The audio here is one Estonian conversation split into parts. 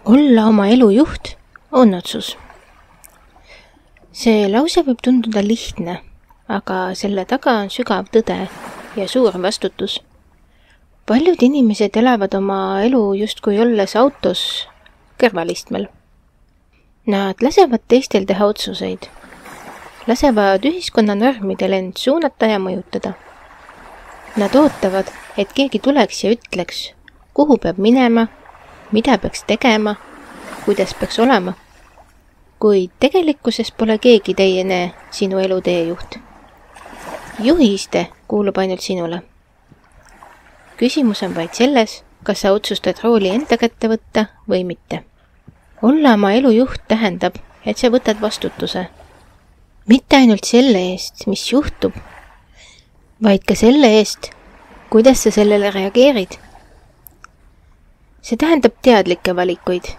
Olla oma elu juht on otsus. See lause võib tunduda lihtne, aga selle taga on sügav tõde ja suur vastutus. Paljud inimesed elavad oma elu justkui olles autos kõrvalistmel. Nad lasevad teistel teha otsuseid, lasevad ühiskonna normidel end suunata ja mõjutada. Nad ootavad, et keegi tuleks ja ütleks, kuhu peab minema, mida peaks tegema, kuidas peaks olema. Kuid tegelikkuses pole keegi teine sinu elu teejuht. Juhiste kuulub ainult sinule. Küsimus on vaid selles, kas sa otsustad rooli enda kätte võtta või mitte. Olla oma elu juht tähendab, et sa võtad vastutuse. Mitte ainult selle eest, mis juhtub, vaid ka selle eest, kuidas sa sellele reageerid. See tähendab teadlikke valikuid,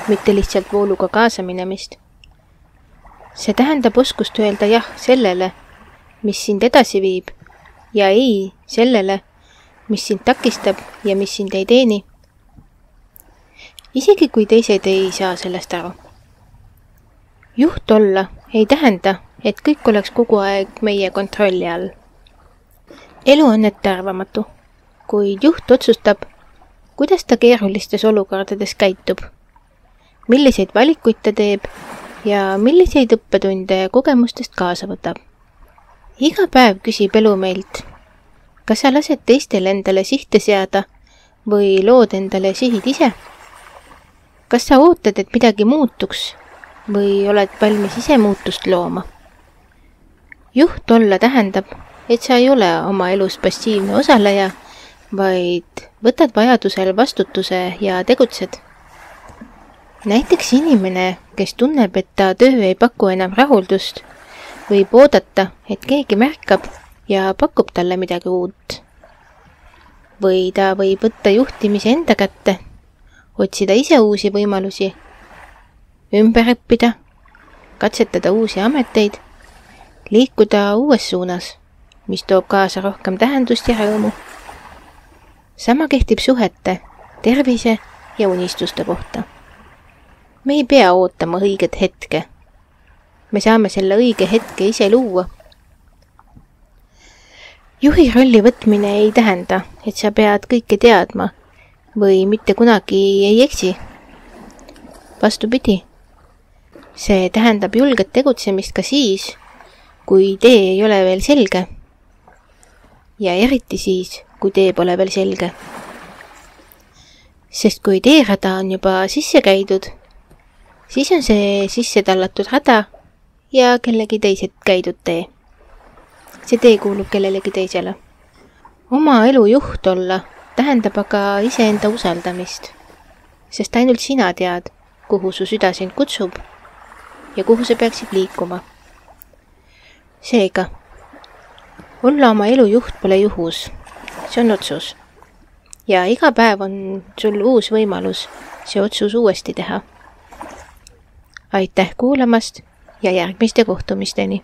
mitte lihtsalt vooluga kaasaminemist. See tähendab oskust öelda jah sellele, mis sind edasi viib, ja ei sellele, mis sind takistab ja mis sind ei teeni. Isegi kui teised ei saa sellest aru. Juht olla ei tähenda, et kõik oleks kogu aeg meie kontrolli all. Elu on ettearvamatu, kuid juht otsustab, kuidas ta keerulistes olukordades käitub, milliseid valikuid ta teeb ja milliseid õppetunde ja kogemustest kaasa võtab. Iga päev küsib elu meilt, kas sa lased teistel endale sihte seada või lood endale sihid ise? Kas sa ootad, et midagi muutuks või oled valmis ise muutust looma? Juht olla tähendab, et sa ei ole oma elus passiivne osaleja, vaid võtad vajadusel vastutuse ja tegutsed. Näiteks inimene, kes tunneb, et ta töö ei paku enam rahuldust, võib oodata, et keegi märkab ja pakub talle midagi uut. Või ta võib võtta juhtimise enda kätte, otsida ise uusi võimalusi, ümber õppida, katsetada uusi ameteid, liikuda uues suunas, mis toob kaasa rohkem tähendust ja rõõmu. Sama kehtib suhete, tervise ja unistuste kohta. Me ei pea ootama õiget hetke. Me saame selle õige hetke ise luua. Juhi rolli võtmine ei tähenda, et sa pead kõike teadma või mitte kunagi ei eksi. Vastupidi, see tähendab julget tegutsemist ka siis, kui tee ei ole veel selge. Ja eriti siis, kui tee pole veel selge. Sest kui teerada on juba sisse käidud, siis on see sisse tallatud rada ja kellegi teised käidud tee. See tee kuulub kellelegi teisele. Oma elu juht olla tähendab aga iseenda usaldamist, sest ainult sina tead, kuhu su süda sind kutsub ja kuhu sa peaksid liikuma. Seega, olla oma elu juht pole juhus, see on otsus. Ja iga päev on sul uus võimalus see otsus uuesti teha. Aitäh kuulamast ja järgmiste kohtumisteni!